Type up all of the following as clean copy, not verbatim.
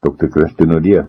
Dr. Christo Nodee.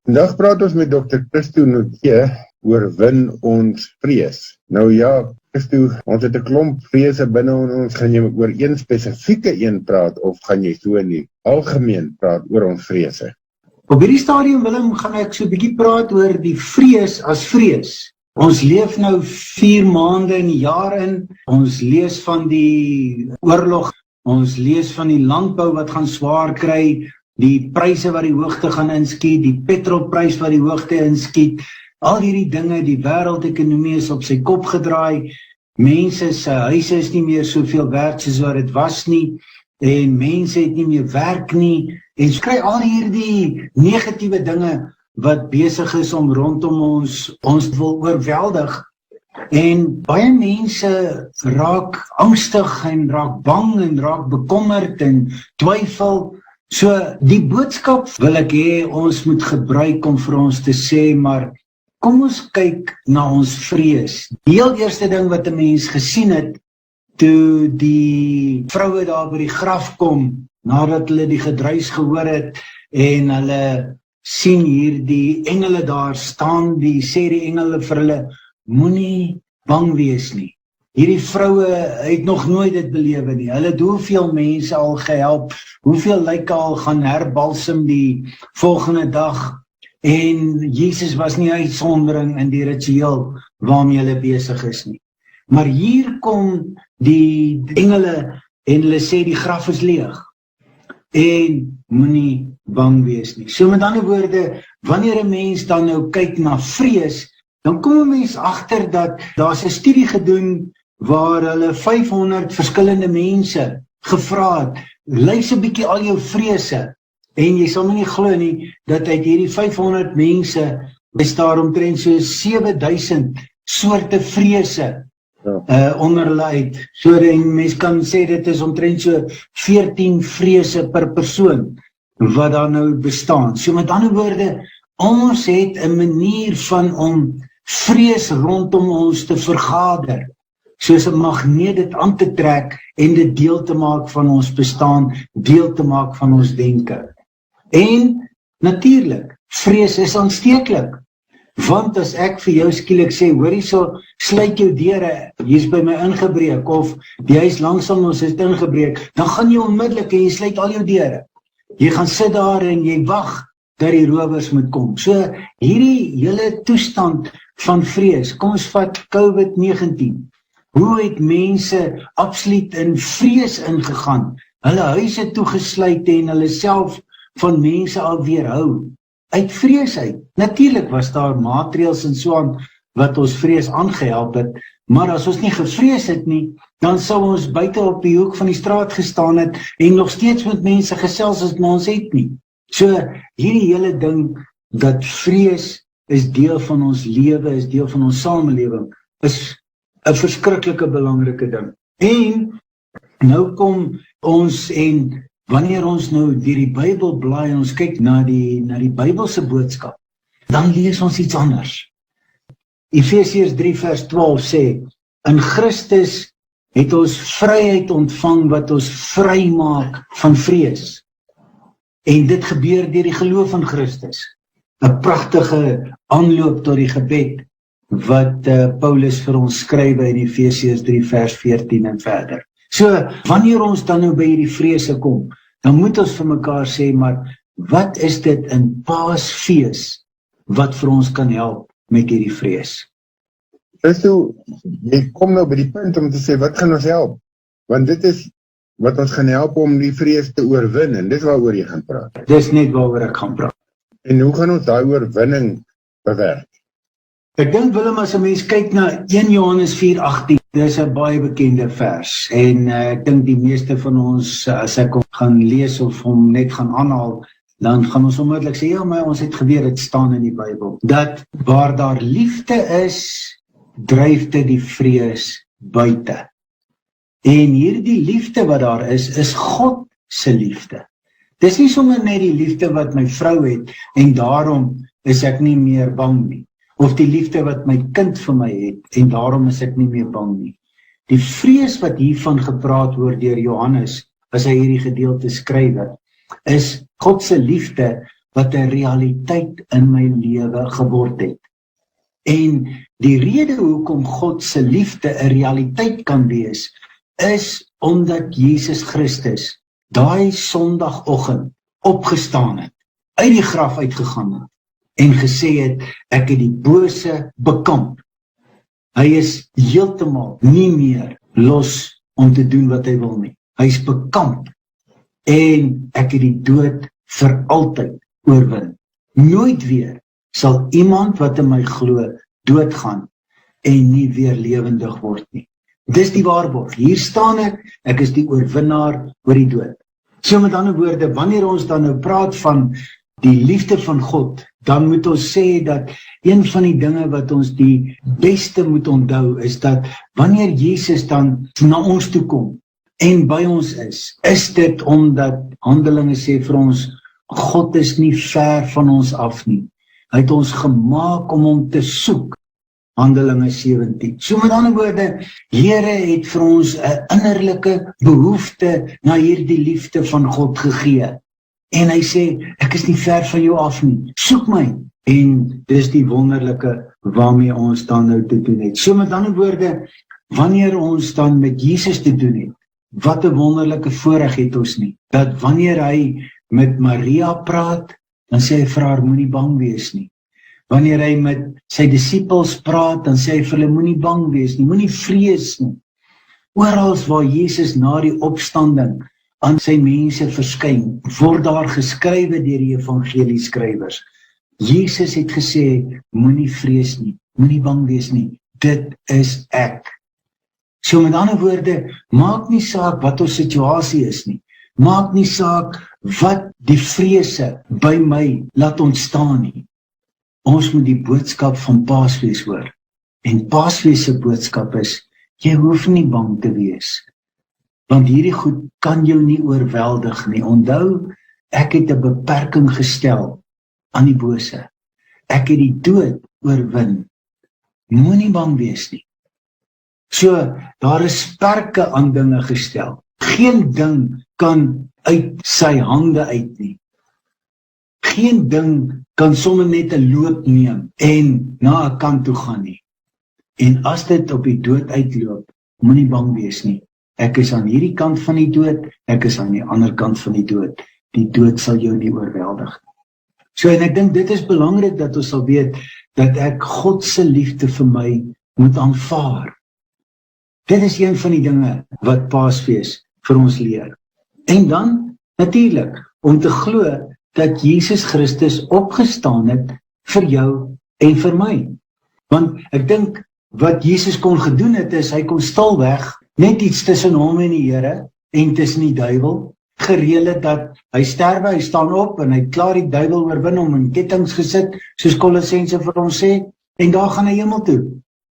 Vandag praat ons met Dr. Christo Nodee oor wen ons vrees. Nou ja, Christo, ons het 'n klomp vrese binne ons. Gaan jy oor een spesifieke een praat of gaan jy so in die algemeen praat oor ons vrese? Op hierdie stadium, Willem, gaan ek so 'n bietjie praat oor die vrees as vrees. Ons leef nou 4 maande in die jaar in. Ons lees van die oorlog, ons lees van die landbou wat gaan swaar kry, die pryse wat die hoogte gaan inskiet, die petrolprys wat die hoogte inskiet, al hierdie dinge, die wêreldekonomie is op sy kop gedraai, mense se huise is nie meer soveel werd soos wat dit was nie, en mense het nie meer werk nie, en so kry al hierdie negatiewe dinge wat besig is om rondom ons wil oorweldig, en baie mense raak angstig en raak bang en raak bekommerd en twyfel. So die boodskap wil ek hê ons moet gebruik om vir ons te sê, maar kom ons kyk na ons vrees. Die heel eerste ding wat 'n mens gesien het, toe die vroue daar by die graf kom, nadat hulle die gedruis gehoor het, en hulle sien hier die engele daar staan, sê die engele vir hulle, moenie bang wees nie. Hierdie vroue het nog nooit dit belewe nie. Hulle het hoeveel mense al gehelp, hoeveel lyke al gaan herbalsem die volgende dag, en Jesus was nie 'n uitsondering in die ritueel waarmee hulle besig is nie. Maar hier kom die engele en hulle sê die graf is leeg en moenie bang wees nie. So met ander woorde, wanneer 'n mens dan nou kyk na vrees, dan kom 'n mens agter dat daar's 'n studie gedoen waar hulle 500 verskillende mense gevra het, lys 'n bietjie al jou vrese, en jy sal nie glo nie, dat uit hierdie 500 mense is daar omtrent so 7000 soorte vrese onder hulle uit. So en mens kan sê dit is omtrent so 14 vrese per persoon wat daar nou bestaan. So met ander woorde, ons het 'n manier van om vrees rondom ons te vergader, soos 'n magneet dit aan te trek en dit deel te maak van ons bestaan, deel te maak van ons denke. En natuurlik, vrees is aansteeklik. Want as ek vir jou skielik sê, hoor hierso, sluit jou deure, hier's by my ingebreek, of die huis langs ons is ingebreek, dan gaan jy onmiddellik en jy sluit al jou deure. Jy gaan sit daar en jy wag dat die rowers moet kom. So hierdie hele toestand van vrees, kom ons vat COVID-19. Hoe het mense absoluut in vrees ingegaan, hulle huise toegesluit en hulle self van mense al weerhou, uit vrees uit. Natuurlik was daar maatreëls en so aan wat ons vrees aangehelp het, maar as ons nie gevrees het nie, dan sou ons buite op die hoek van die straat gestaan het en nog steeds met mense gesels as ons het nie. So hierdie hele ding dat vrees is deel van ons lewe, is deel van ons samelewing, is 'n verskriklike belangrike ding. En nou kom ons, en wanneer ons nou deur die Bybel blaai, ons kyk na die Bybelse boodskap, dan lees ons iets anders. Efesiërs 3 vers 12 sê, in Christus het ons vryheid ontvang wat ons vry maak van vrees. En dit gebeur deur die geloof in Christus. 'n Pragtige aanloop tot die gebed wat Paulus vir ons skryf in Efesiërs 3 vers 14 en verder. So, wanneer ons dan nou by hierdie vrese kom, dan moet ons vir mekaar sê, maar wat is dit in Paasfees wat vir ons kan help met hierdie vrees? Christo, jy kom nou by die punt om te sê, wat gaan ons help? Want dit is wat ons gaan help om die vrees te oorwin, en dis waaroor jy gaan praat. Dis net waaroor ek gaan praat. En hoe gaan ons daai oorwinning bewerk? Ek dink, Willem, as 'n mens kyk na 1 Johannes 4:18, dis 'n baie bekende vers, en ek dink die meeste van ons, as ek hom gaan lees of hom net gaan aanhaal, dan gaan ons onmiddellik sê, ja, maar ons het geweet, dit staan in die Bybel, dat waar daar liefde is, dryf dit die vrees buite. En hierdie liefde wat daar is God se liefde. Dis nie sommer net die liefde wat my vrou het, en daarom is ek nie meer bang nie. Of die liefde wat my kind vir my het, en daarom is ek nie meer bang nie. Die vrees wat hiervan gepraat word deur Johannes, as hy hierdie gedeelte skryf, is God se liefde wat 'n realiteit in my lewe geword het. En die rede hoekom God se liefde 'n realiteit kan wees, is omdat Jesus Christus daai Sondagoggend opgestaan het, uit die graf uitgegaan het, en gesê het, ek het die bose bekamp. Hy is heeltemal nie meer los om te doen wat hy wil nie. Hy is bekamp, en ek het die dood vir altyd oorwin. Nooit weer sal iemand wat in my glo doodgaan en nie weer lewendig word nie. Dis die waarborg. Hier staan ek is die oorwinnaar oor die dood. So met ander woorde, wanneer ons dan nou praat van die liefde van God, dan moet ons sê dat een van die dinge wat ons die beste moet onthou, is dat wanneer Jesus dan na ons toe kom en by ons is dit omdat Handelinge sê vir ons, God is nie ver van ons af nie. Hy het ons gemaak om hom te soek. Handelinge 17. So met ander woorde, Here het vir ons 'n innerlike behoefte na hierdie liefde van God gegee. En hy sê, ek is nie ver van jou af nie, soek my. En dis die wonderlike waarmee ons dan nou te doen het. So met ander woorde, wanneer ons dan met Jesus te doen het, wat 'n wonderlike voorreg het ons nie, dat wanneer hy met Maria praat, dan sê hy vir haar, moenie bang wees nie. Wanneer hy met sy disippels praat, dan sê hy vir hulle, moenie bang wees nie, moenie vrees nie. Oral waar Jesus na die opstanding aan sy mense verskyn, word daar geskrywe deur die evangelieskrywers. Jesus het gesê, moenie vrees nie, moenie bang wees nie, dit is ek. So met ander woorde, maak nie saak wat ons situasie is nie, maak nie saak wat die vrese by my laat ontstaan nie. Ons moet die boodskap van Paasfees hoor. En Paasfees se boodskap is, jy hoef nie bang te wees. Want hierdie goed kan jou nie oorweldig nie. Onthou, ek het 'n beperking gestel aan die bose. Ek het die dood oorwin. Moenie bang wees nie. So, daar is perke aan dinge gestel. Geen ding kan uit sy hande uit nie. Geen ding kan sommer net 'n loop neem en na 'n kant toe gaan nie. En as dit op die dood uitloop, moenie bang wees nie. Ek is aan hierdie kant van die dood, ek is aan die ander kant van die dood. Die dood sal jou nie oorweldig nie. So, en ek dink dit is belangrik dat ons sal weet, dat ek God se liefde vir my moet aanvaar. Dit is een van die dinge wat Paasfees vir ons leer. En dan, natuurlik, om te glo dat Jesus Christus opgestaan het vir jou en vir my. Want ek dink, wat Jesus kon gedoen het, is hy kon stilweg net iets tussen hom en die Here en tussen die duiwel gereël het dat hy sterwe, hy staan op en hy klaar die duiwel oorwin, hom in kettinge gesit, soos Kolossense vir ons sê, en daar gaan hy hemel toe.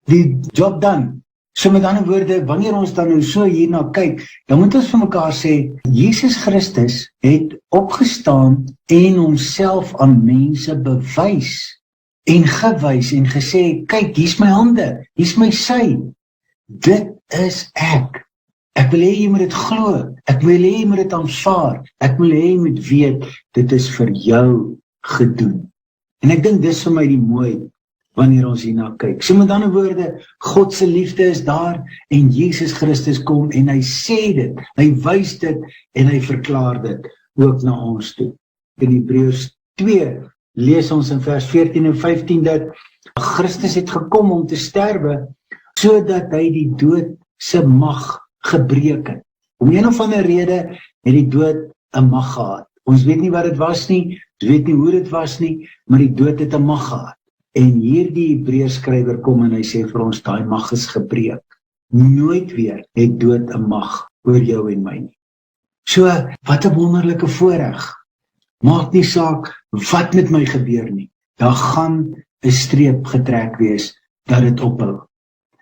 Die job done. So met ander woorde, wanneer ons dan nou so hierna kyk, dan moet ons vir mekaar sê, Jesus Christus het opgestaan en homself aan mense bewys en gewys en gesê, kyk, hier's my hande, hier's my sy. Dit is ek. Ek wil hê jy moet dit glo. Ek wil hê jy moet dit aanvaar. Ek wil hê jy moet weet, dit is vir jou gedoen. En ek dink dis vir my die mooi, wanneer ons hierna kyk. So met ander woorde, God se liefde is daar, en Jesus Christus kom, en hy sê dit, hy wys dit, en hy verklaar dit, ook na ons toe. In Hebreërs 2, lees ons in vers 14 en 15, dat Christus het gekom om te sterwe, sodat hy die dood se mag gebreek het. Om een of ander rede het die dood 'n mag gehad. Ons weet nie wat dit was nie, ons weet nie hoe dit was nie, maar die dood het 'n mag gehad. En hierdie Hebreërskrywer kom en hy sê vir ons, daai mag is gebreek. Nooit weer het dood 'n mag oor jou en my nie. So, wat 'n wonderlike voorreg. Maak nie saak wat met my gebeur nie. Daar gaan 'n streep getrek wees dat dit ophou.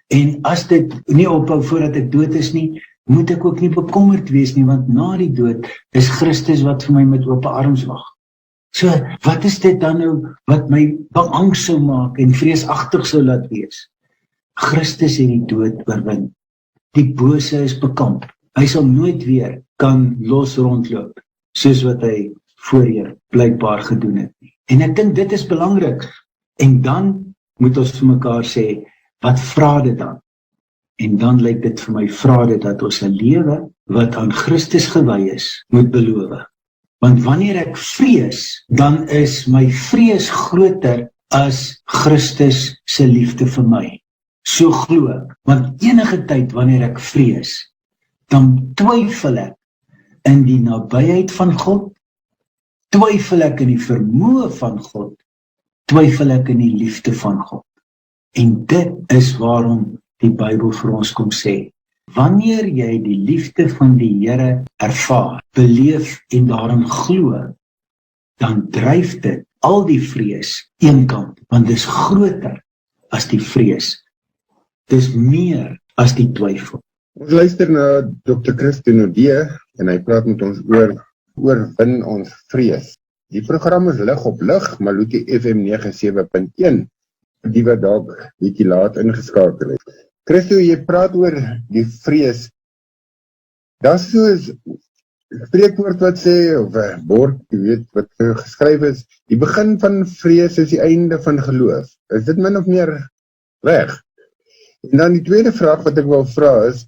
En as dit nie ophou voordat ek dood is nie, moet ek ook nie bekommerd wees nie, want na die dood is Christus wat vir my met ope arms wag. So, wat is dit dan nou wat my beangst sou maak en vreesagtig sou laat wees? Christus het die dood oorwin. Die bose is bekamp. Hy sal nooit weer kan los rondloop, soos wat hy voorheen blykbaar gedoen het. En ek dink dit is belangrik. En dan moet ons vir mekaar sê, wat vra dit dan? En dan lyk dit vir my, vra dit dat ons 'n lewe wat aan Christus gewy is, moet beloof. Want wanneer ek vrees, dan is my vrees groter as Christus se liefde vir my. So glo ek, want enige tyd wanneer ek vrees, dan twyfel ek in die nabyheid van God, twyfel ek in die vermoë van God, twyfel ek in die liefde van God. En dit is waarom die Bybel vir ons kom sê, wanneer jy die liefde van die Here ervaar, beleef en daarin glo, dan dryf dit al die vrees eenkant, want dit is groter as die vrees. Dit is meer as die twyfel. Ons luister na Dr. Christo Nodee en hy praat met ons oorwin ons vrees. Die program is lig op lig, Maluti FM 97.1, die wat dalk bietjie laat ingeskakel het. Christo, jy praat oor die vrees. Daar's so 'n spreekwoord wat sê, of 'n bord, jy weet, wat geskryf is, die begin van vrees is die einde van geloof. Is dit min of meer reg? En dan die tweede vraag wat ek wil vra is,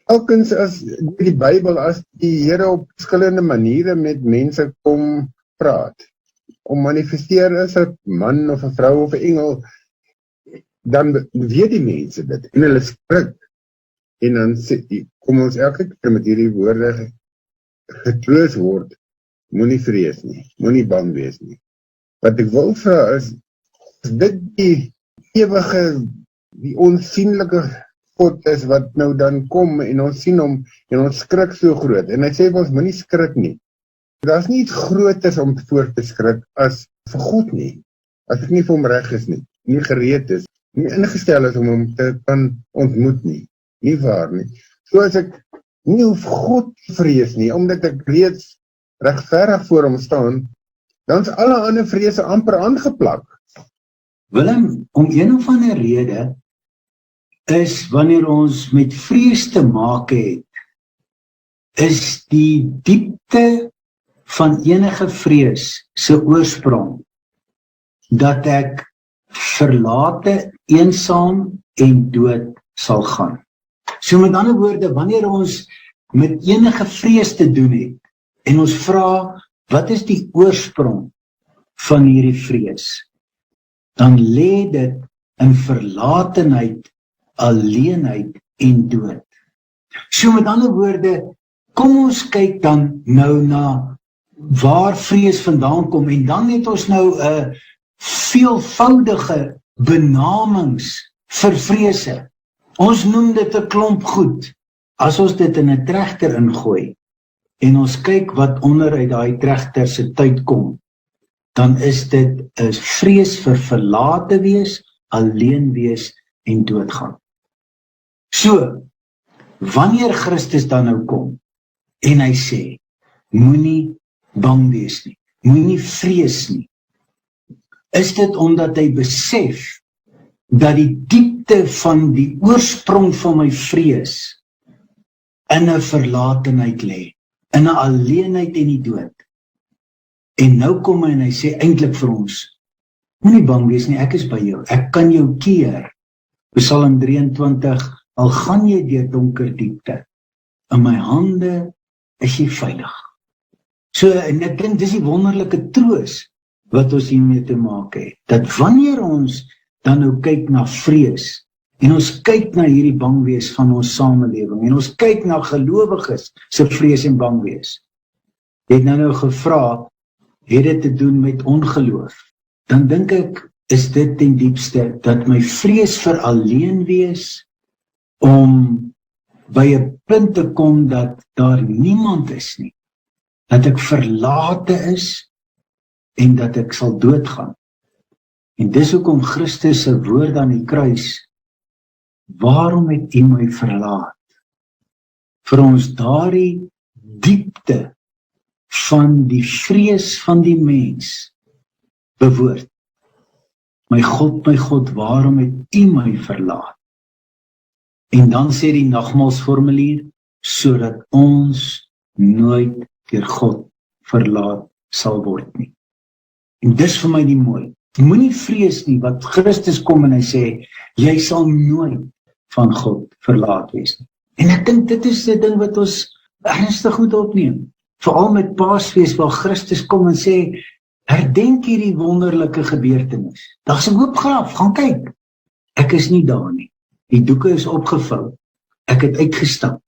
telkens as die Bybel, as die Here op verskillende maniere met mense kom praat, om manifesteer is 'n man of 'n vrou of 'n engel, dan weet die mense dit, en hulle skrik, en dan kom ons elke keer met hierdie woorde getroos word, moenie vrees nie, moenie bang wees nie. Wat ek wil vra is dit die ewige, die onsienlike God is wat nou dan kom, en ons sien hom, en ons skrik so groot, en hy sê vir ons, moenie skrik nie. Daar's nie iets groters om voor te skrik as vir God nie, as ek nie vir hom reg is nie, nie gereed is, nie ingestel is om hom te kan ontmoet nie, nie waar nie. So as ek nie hoef God te vrees nie, omdat ek reeds regverdig voor hom staan, dan is alle ander vrese amper aangeplak. Willem, om een of ander rede, is wanneer ons met vrees te maak het, is die diepte van enige vrees se oorsprong, dat ek verlate, eensaam en dood sal gaan. So met ander woorde, wanneer ons met enige vrees te doen het, en ons vra, wat is die oorsprong van hierdie vrees? Dan lê dit in verlatenheid, alleenheid en dood. So met ander woorde, kom ons kyk dan nou na waar vrees vandaan kom, en dan het ons nou 'n veelvoudige benamings vir vrese. Ons noem dit 'n klomp goed. As ons dit in 'n trechter ingooi, en ons kyk wat onder uit daai trechter se tyd kom, dan is dit 'n vrees vir verlate wees, alleen wees en doodgaan. So, wanneer Christus dan nou kom, en hy sê, moenie bang wees nie, moenie vrees nie, is dit omdat hy besef, dat die diepte van die oorsprong van my vrees, in 'n verlatenheid lê, in 'n alleenheid en die dood. En nou kom hy en hy sê eintlik vir ons, moenie bang wees nie, ek is by jou, ek kan jou keer. Psalm 23, al gaan jy deur donker diepte, in my hande is jy veilig. So, en ek dink dis die wonderlike troos wat ons hiermee te maak het, dat wanneer ons dan nou kyk na vrees, en ons kyk na hierdie bangwees van ons samelewing, en ons kyk na gelowiges se vrees en bangwees, het nou gevra, het dit te doen met ongeloof, dan dink ek, is dit ten diepste, dat my vrees vir alleen wees, om by 'n punt te kom, dat daar niemand is nie, dat ek verlate is, en dat ek sal doodgaan. En dis hoekom Christus se woord aan die kruis waarom het U my verlaat? Vir ons daardie diepte van die vrees van die mens bewoord. My God, waarom het U my verlaat? En dan sê die nagmaalsformulier, sodat ons nooit deur God verlaat sal word nie. En dis vir my die mooi. Moenie vrees nie, wat Christus kom en hy sê, jy sal nooit van God verlaat wees nie. En ek dink dit is die ding wat ons ernstig moet opneem. Veral met Paasfees waar Christus kom en sê, herdenk hierdie wonderlike gebeurtenis. Daar's 'n hoopgraf, gaan kyk. Ek is nie daar nie. Die doeke is opgevou. Ek het uitgestap.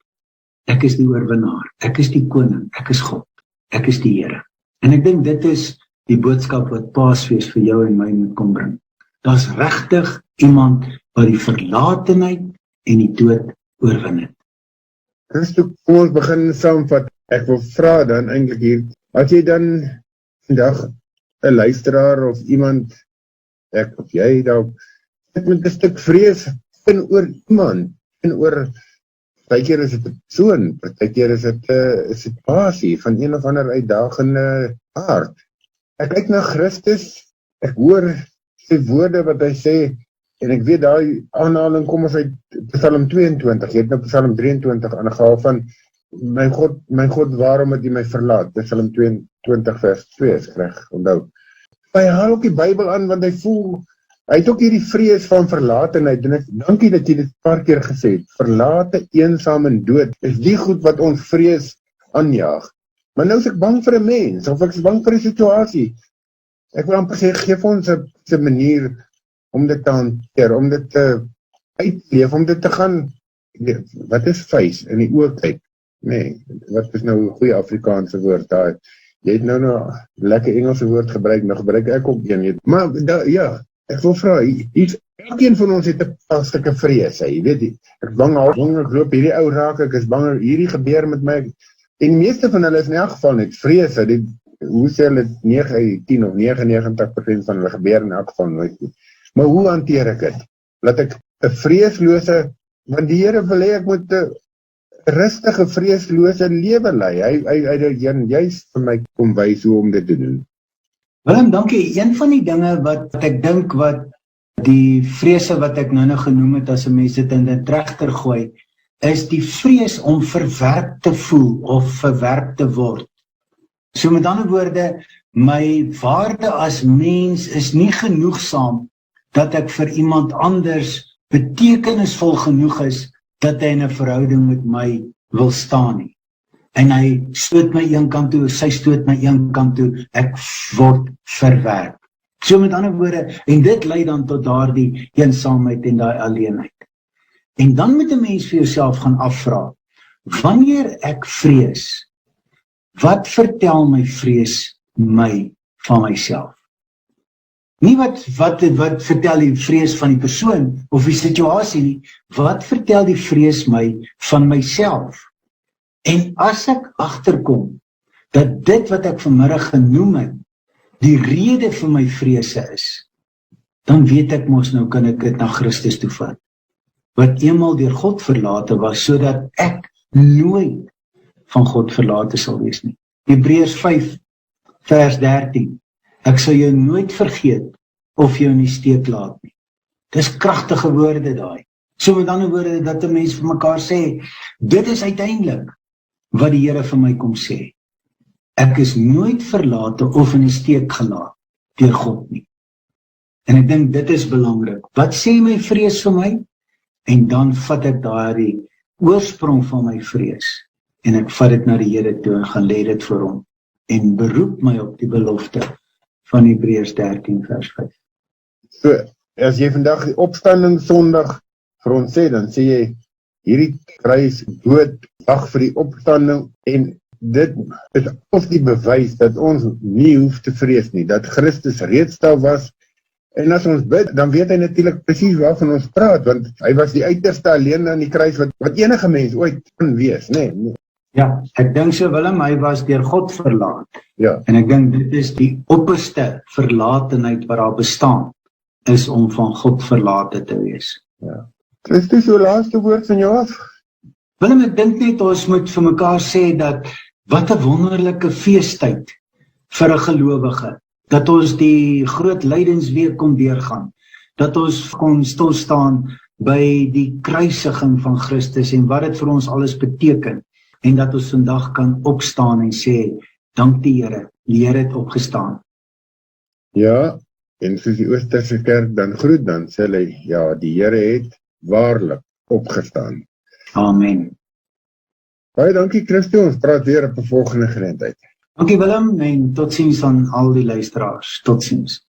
Ek is die oorwinnaar. Ek is die koning. Ek is God. Ek is die Here. En ek dink dit is die boodskap wat Paasfees vir jou en my moet kom bring. Daar's regtig iemand wat die verlatenheid en die dood oorwin het. Christo, kom ons begin saamvat. Ek wil vra dan eintlik hier, as jy dan vandag 'n luisteraar of iemand, ek of jy dalk, met 'n stuk vrees oor iemand, oor, partykeer is dit 'n persoon, partykeer is dit 'n situasie van een of ander uitdagende aard. Ek kyk na Christus, ek hoor sy woorde wat hy sê, en ek weet daai aanhaling kom ons uit Psalm 22, jy het nou Psalm 23 aangehaal van, my God, waarom het U my verlaat? Dis Psalm 22 vers 2 is reg, onthou. Hy haal ook die Bybel aan, want hy voel, hy het ook hierdie vrees van verlatenheid, en ek dankie dat jy dit 'n paar keer gesê het, verlate, eensaam en dood, is die goed wat ons vrees aanjaag. Maar nou is ek bang vir 'n mens, of ek is bang vir 'n situasie. Ek wil amper sê, geef ons 'n manier om dit te hanteer, om dit te uitleef, om dit te gaan, wat is face, in die oë kyk. Nee, wat is nou 'n goeie Afrikaanse woord daar? Jy het nou lekker Engelse woord gebruik, nou gebruik ek ook een. Maar ja, ek wil vra, elkeen van ons het 'n paar stukke vrees, jy weet, ek is bang, ek loop hierdie ou raak, ek is bang, hierdie gebeur met my, en die meeste van hulle is in elk geval net vrees, hoe sê hulle, 10 of 99% van hulle gebeur in elk geval nooit. Maar hoe hanteer ek dit? Laat ek 'n vreeslose, want die Here wil hê ek moet 'n rustige, vreeslose lewe lei. Hy juist vir my kom wys hoe om dit te doen. Willem, dankie. Een van die dinge wat ek dink wat die vrese wat ek nou genoem het, as 'n mens dit in 'n trechter gooi, is die vrees om verwerp te voel of verwerp te word. So met ander woorde, my waarde as mens is nie genoegsaam dat ek vir iemand anders betekenisvol genoeg is dat hy in 'n verhouding met my wil staan nie. En hy stoot my een kant toe, sy stoot my een kant toe, ek word verwerp. So met ander woorde, en dit lei dan tot daardie eensaamheid en daai alleenheid. En dan moet 'n mens vir jouself gaan afvra, wanneer ek vrees, wat vertel my vrees my van myself? Nie wat vertel die vrees van die persoon of die situasie nie, wat vertel die vrees my van myself? En as ek agterkom dat dit wat ek vanmiddag genoem het, die rede vir my vrese is, dan weet ek mos nou kan ek dit na Christus toe vat, wat eenmaal deur God verlate was, sodat ek nooit van God verlate sal wees nie. Hebreërs 5 vers 13, ek sal jou nooit vergeet of jou in die steek laat nie. Dis kragtige woorde daai. So met ander woorde, dat 'n mens vir mekaar sê, dit is uiteindelik wat die Here vir my kom sê. Ek is nooit verlate of in die steek gelaat deur God nie. En ek dink dit is belangrik. Wat sê my vrees vir my? En dan vat ek daardie oorsprong van my vrees en ek vat dit na die Here toe en gaan lê dit vir hom en beroep my op die belofte van Hebreërs 13 vers 5. So, as jy vandag die opstanding Sondag vir ons sê, dan sê jy, hierdie kruis dood, wag vir die opstanding, en dit is of die bewys dat ons nie hoef te vrees nie, dat Christus reeds daar was, en as ons bid, dan weet hy natuurlik presies waarvan ons praat, want hy was die uiterste alleen aan die kruis, wat enige mens ooit kan wees, nee. Ja, ek dink so Willem, hy was deur God verlaat. Ja. En ek dink dit is die opperste verlatenheid wat daar bestaan, is om van God verlate te wees. Ja. Christus, so laaste woord van jou af. Willem, ek dink net ons moet vir mekaar sê dat wat 'n wonderlike feestyd vir 'n gelowige, dat ons die groot lydensweek kon deurgaan, dat ons kon stil staan by die kruisiging van Christus en wat dit vir ons alles beteken, en dat ons vandag kan opstaan en sê, dank die Here het opgestaan. Ja, en soos die Oosterse kerk dan groet, dan sê hy, ja, die Here het waarlik opgestaan. Amen. Baie dankie Christo, ons praat weer op 'n volgende geleentheid. Dankie Willem en totsiens aan al die luisteraars. Totsiens.